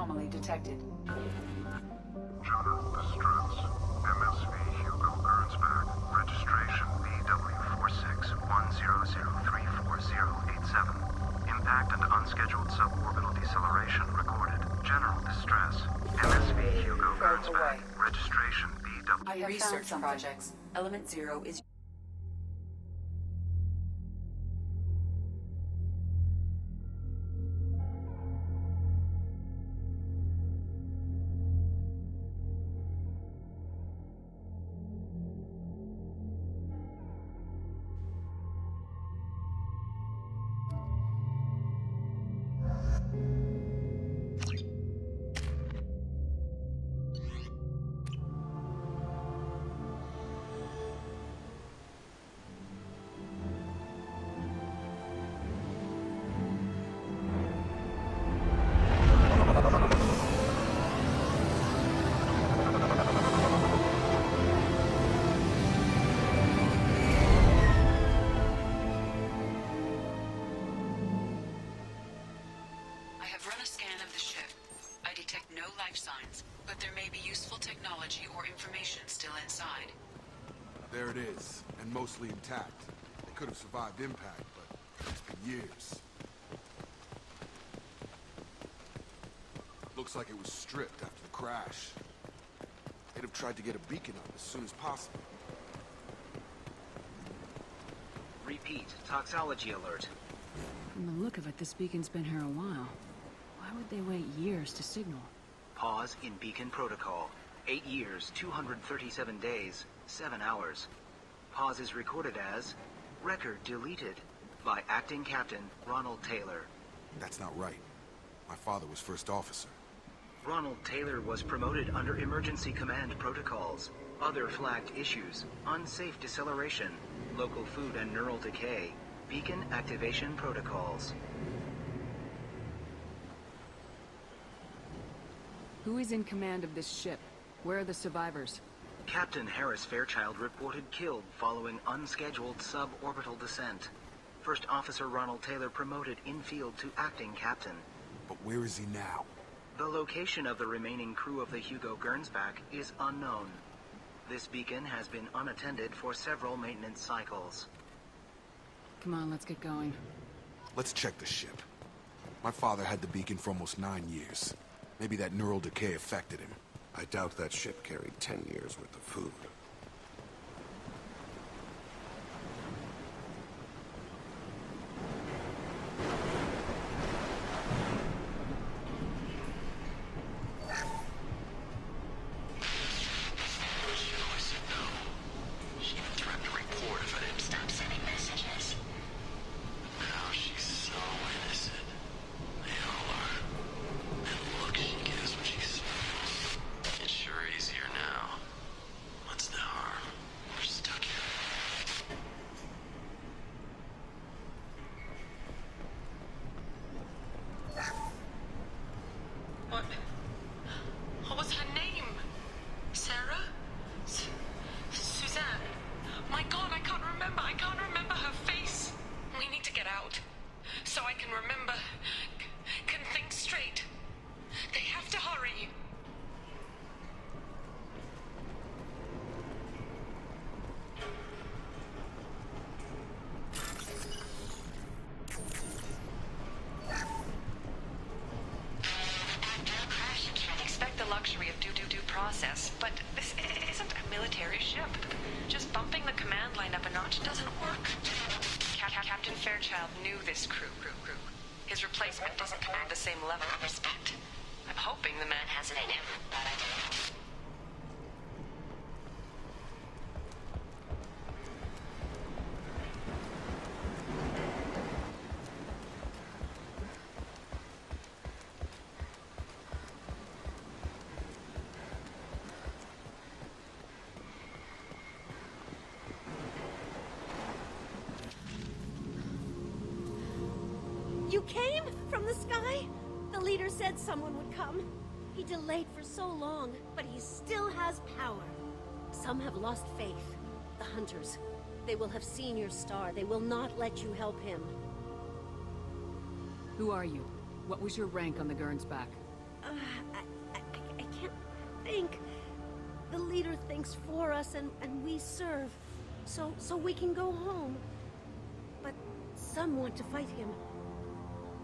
anomaly detected. General distress. MSV Hugo Gernsback. Registration BW4610034087. Impact and unscheduled suborbital deceleration recorded. General distress. MSV Hugo Gernsback. Registration BW... I have Research found projects. Element 0 is... I have run a scan of the ship. I detect no life signs, but there may be useful technology or information still inside. There it is, and mostly intact. It could have survived impact, but it's been years. Looks like it was stripped after the crash. They'd have tried to get a beacon up as soon as possible. Repeat, toxology alert. From the look of it, this beacon's been here a while. Why would they wait years to signal? Pause in beacon protocol. 8 years, 237 days, 7 hours. Pause is recorded as record deleted by Acting Captain Ronald Taylor. That's not right. My father was first officer. Ronald Taylor was promoted under emergency command protocols. Other flagged issues: unsafe deceleration, local food and neural decay, beacon activation protocols. Who is in command of this ship? Where are the survivors? Captain Harris Fairchild reported killed following unscheduled suborbital descent. First Officer Ronald Taylor promoted in-field to acting captain. But where is he now? The location of the remaining crew of the Hugo Gernsback is unknown. This beacon has been unattended for several maintenance cycles. Come on, let's get going. Let's check the ship. My father had the beacon for almost 9 years. Maybe that neural decay affected him. I doubt that ship carried 10 years worth of food. What was her name? Sarah? Suzanne? My God, I can't remember. I can't remember her face. We need to get out. So I can remember. Can think straight. They have to hurry. Luxury of due process, but this isn't a military ship. Just bumping the command line up a notch doesn't work. Captain Fairchild knew this crew. His replacement doesn't command the same level of respect. I'm hoping the man has it in him, but I don't know. You came? From the sky? The leader said someone would come. He delayed for so long, but he still has power. Some have lost faith. The Hunters. They will have seen your star. They will not let you help him. Who are you? What was your rank on the Gernsback? I can't think. The leader thinks for us and we serve. So we can go home. But some want to fight him.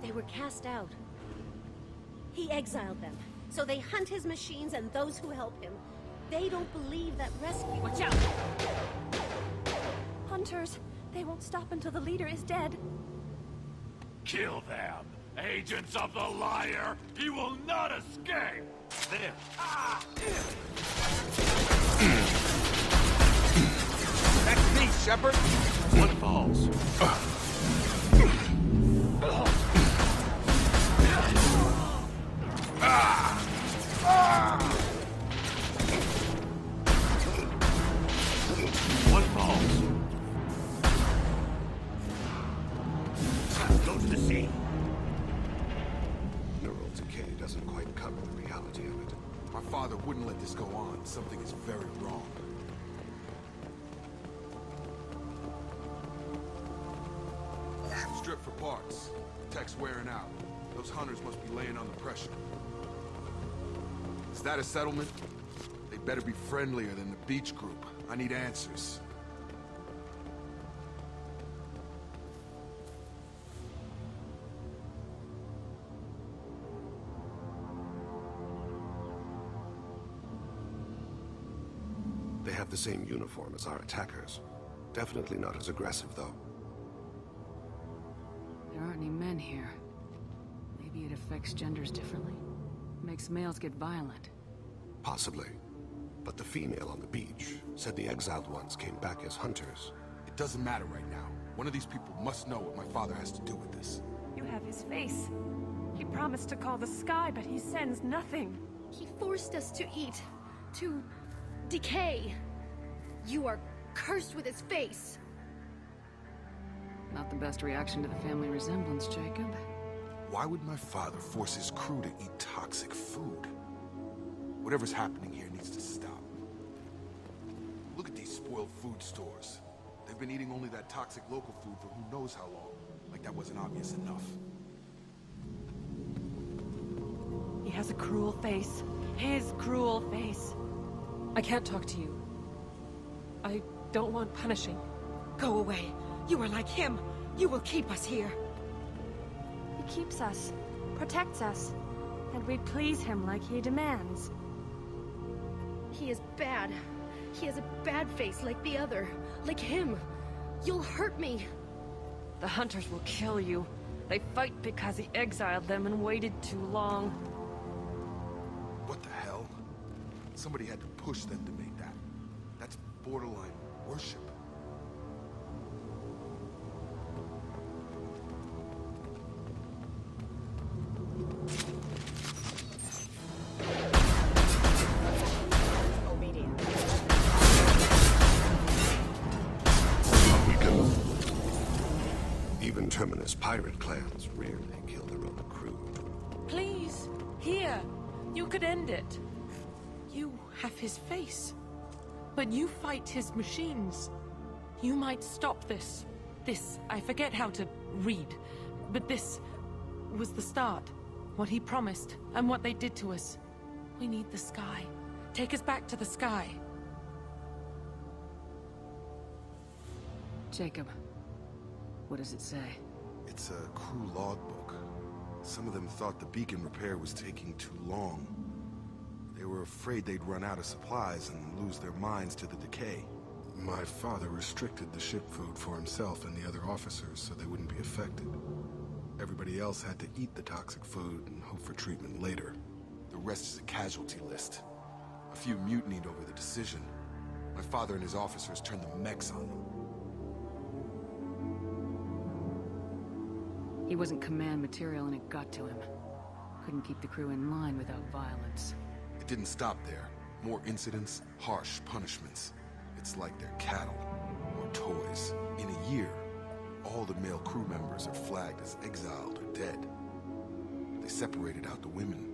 They were cast out. He exiled them. So they hunt his machines and those who help him. They don't believe that rescue... Watch out! Hunters, they won't stop until the leader is dead. Kill them! Agents of the liar! He will not escape! There! That's me, Shepard! One falls. One falls. Go to the sea. Neural decay doesn't quite cover the reality of it. My father wouldn't let this go on. Something is very wrong. Strip for parts. Tech's wearing out. Those hunters must be laying under pressure. Is that a settlement? They better be friendlier than the beach group. I need answers. They have the same uniform as our attackers. Definitely not as aggressive, though. There aren't any men here. Maybe it affects genders differently. Makes males get violent. Possibly. But the female on the beach said the exiled ones came back as hunters. It doesn't matter right now. One of these people must know what my father has to do with this. You have his face. He promised to call the sky, but he sends nothing. He forced us to eat. To... decay. You are cursed with his face. Not the best reaction to the family resemblance, Jacob. Why would my father force his crew to eat toxic food? Whatever's happening here needs to stop. Look at these spoiled food stores. They've been eating only that toxic local food for who knows how long. Like that wasn't obvious enough. He has a cruel face. His cruel face. I can't talk to you. I don't want punishing. Go away. You are like him. You will keep us here. He keeps us, protects us, and we please him like he demands. He is bad. He has a bad face like the other. Like him. You'll hurt me. The hunters will kill you. They fight because he exiled them and waited too long. What the hell? Somebody had to push them to make that. That's borderline worship. Even Terminus pirate clans rarely kill their own crew. Please, here. You could end it. You have his face. But you fight his machines. You might stop this. This, I forget how to read. But this was the start. What he promised, and what they did to us. We need the sky. Take us back to the sky. Jacob, what does it say? It's a crew logbook. Some of them thought the beacon repair was taking too long. They were afraid they'd run out of supplies and lose their minds to the decay. My father restricted the ship food for himself and the other officers so they wouldn't be affected. Everybody else had to eat the toxic food and hope for treatment later. The rest is a casualty list. A few mutinied over the decision. My father and his officers turned the mechs on them. He wasn't command material and it got to him. Couldn't keep the crew in line without violence. It didn't stop there. More incidents, harsh punishments. It's like they're cattle, or toys. In a year, all the male crew members are flagged as exiled or dead. They separated out the women,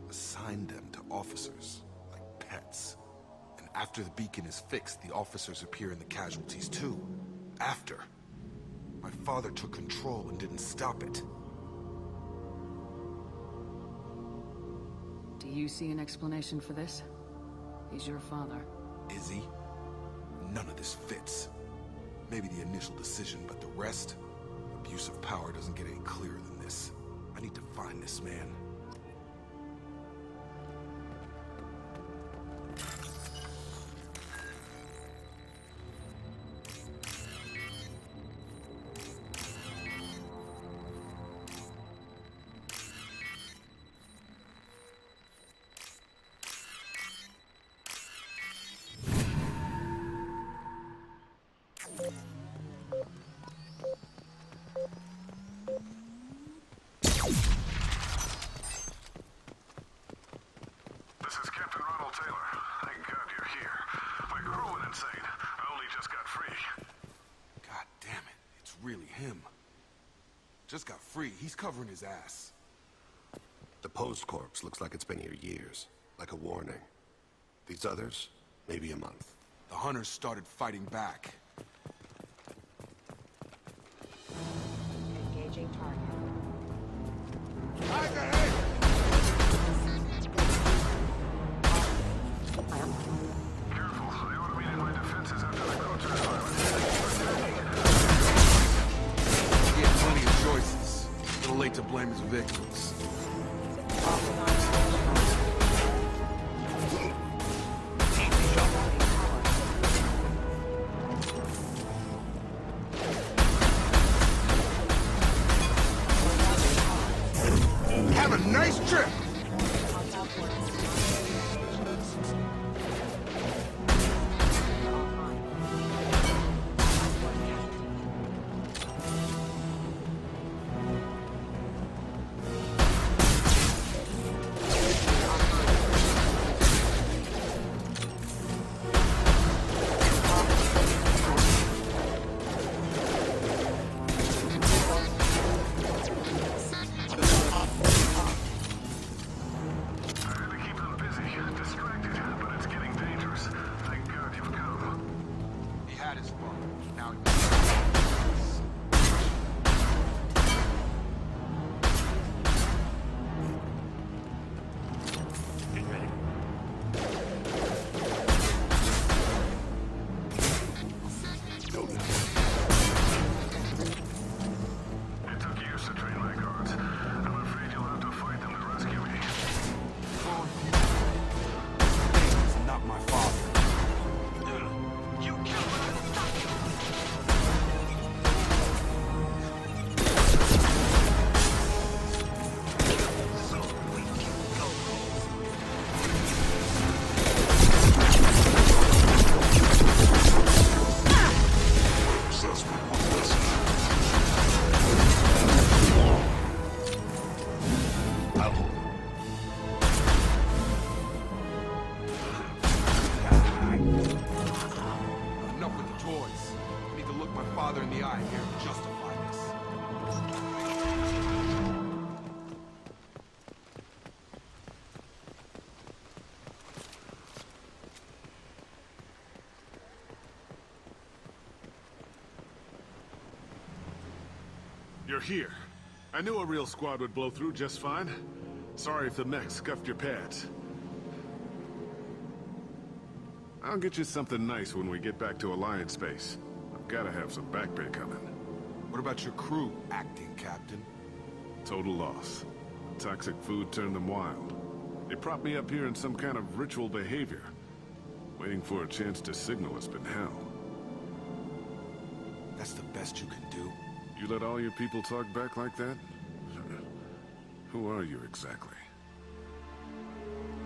assigned them to officers, like pets. And after the beacon is fixed, the officers appear in the casualties too. After. My father took control and didn't stop it. you see an explanation for this? He's your father. Is he? None of this fits. Maybe the initial decision, but the rest? Abuse of power doesn't get any clearer than this. I need to find this man. This is Captain Ronald Taylor. Thank God you're here. My crew went insane. I only just got free. God damn it, it's really him. Just got free, he's covering his ass. The posed corpse looks like it's been here years, like a warning. These others, maybe a month. The hunters started fighting back. Engaging target. Eyes ahead! Careful, I automated my defenses after the coach are silent. He had plenty of choices. A little late to blame his victims. Have a nice trip! You're here. I knew a real squad would blow through just fine. Sorry if the mech scuffed your pads. I'll get you something nice when we get back to Alliance space. I've gotta have some back pay coming. What about your crew, acting captain? Total loss. Toxic food turned them wild. They propped me up here in some kind of ritual behavior. Waiting for a chance to signal has been hell. That's the best you can do? You let all your people talk back like that? Who are you exactly?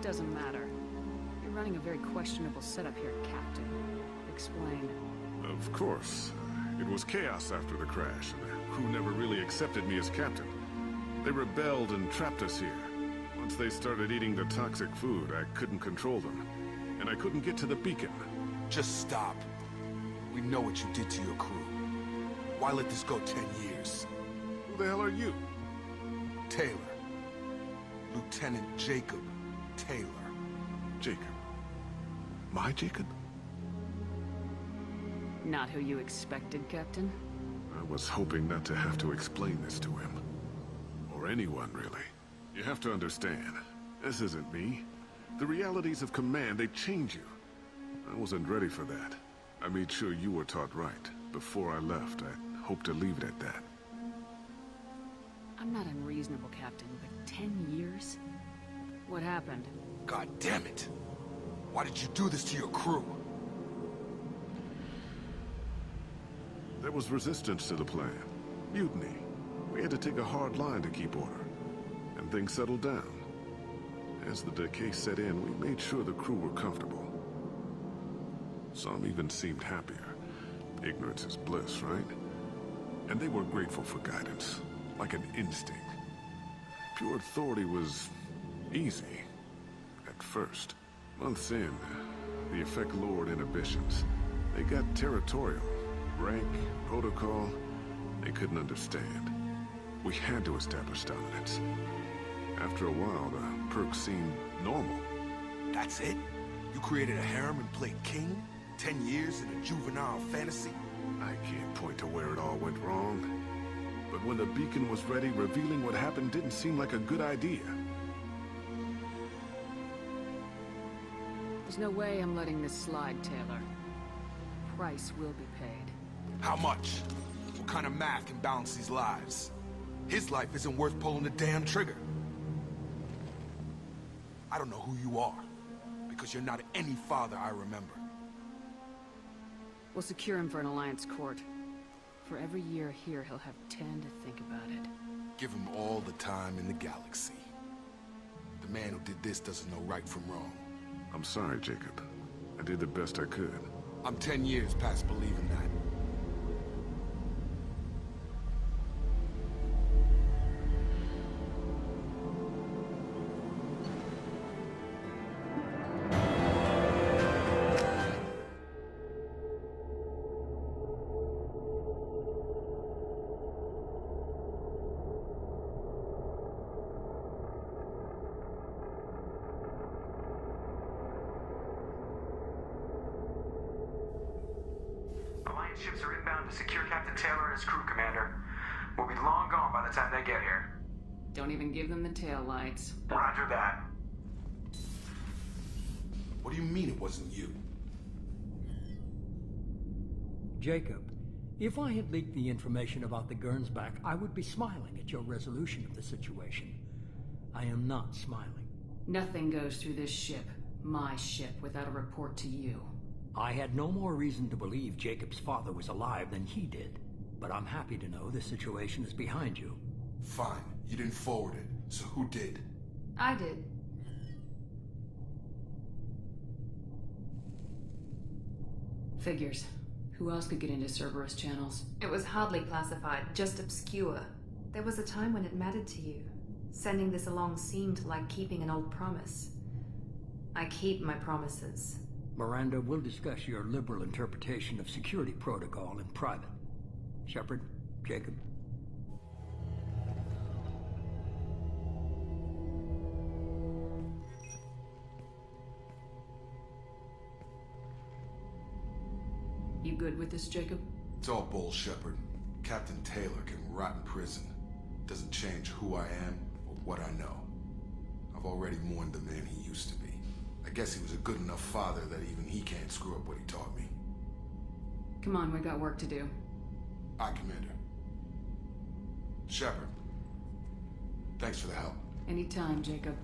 Doesn't matter. You're running a very questionable setup here, Captain. Explain. Of course. It was chaos after the crash, and the crew never really accepted me as captain. They rebelled and trapped us here. Once they started eating the toxic food, I couldn't control them. And I couldn't get to the beacon. Just stop. We know what you did to your crew. Why let this go 10 years? Who the hell are you? Taylor. Lieutenant Jacob Taylor. Jacob? My Jacob? Not who you expected, Captain? I was hoping not to have to explain this to him. Or anyone, really. You have to understand. This isn't me. The realities of command, they change you. I wasn't ready for that. I made sure you were taught right. Before I left, I hoped to leave it at that. I'm not unreasonable, Captain, but 10 years? What happened? God damn it! Why did you do this to your crew? There was resistance to the plan. Mutiny. We had to take a hard line to keep order. And things settled down. As the decay set in, we made sure the crew were comfortable. Some even seemed happier. Ignorance is bliss, right? And they were grateful for guidance, like an instinct. Pure authority was easy, at first. Months in, the effect lowered inhibitions. They got territorial. Rank, protocol, they couldn't understand. We had to establish dominance. After a while, the perks seemed normal. That's it? You created a harem and played king? 10 years in a juvenile fantasy? I can't point to where it all went wrong. But when the beacon was ready, revealing what happened didn't seem like a good idea. There's no way I'm letting this slide, Taylor. Price will be paid. How much? What kind of math can balance these lives? His life isn't worth pulling the damn trigger. I don't know who you are, because you're not any father I remember. We'll secure him for an Alliance court. For every year here, he'll have 10 to think about it. Give him all the time in the galaxy. The man who did this doesn't know right from wrong. I'm sorry, Jacob. I did the best I could. I'm 10 years past believing that. Ships are inbound to secure Captain Taylor and his crew, Commander. We'll be long gone by the time they get here. Don't even give them the tail lights. Roger that. What do you mean it wasn't you? Jacob, if I had leaked the information about the Gernsback, I would be smiling at your resolution of the situation. I am not smiling. Nothing goes through this ship, my ship, without a report to you. I had no more reason to believe Jacob's father was alive than he did. But I'm happy to know the situation is behind you. Fine. You didn't forward it. So who did? I did. Figures. Who else could get into Cerberus channels? It was hardly classified, just obscure. There was a time when it mattered to you. Sending this along seemed like keeping an old promise. I keep my promises. Miranda, we'll discuss your liberal interpretation of security protocol in private. Shepard, Jacob. You good with this, Jacob? It's all bull, Shepard. Captain Taylor can rot in prison. Doesn't change who I am or what I know. I've already mourned the man he used to be. I guess he was a good enough father that even he can't screw up what he taught me. Come on, we got work to do. Aye, Commander. Shepard, thanks for the help. Anytime, Jacob.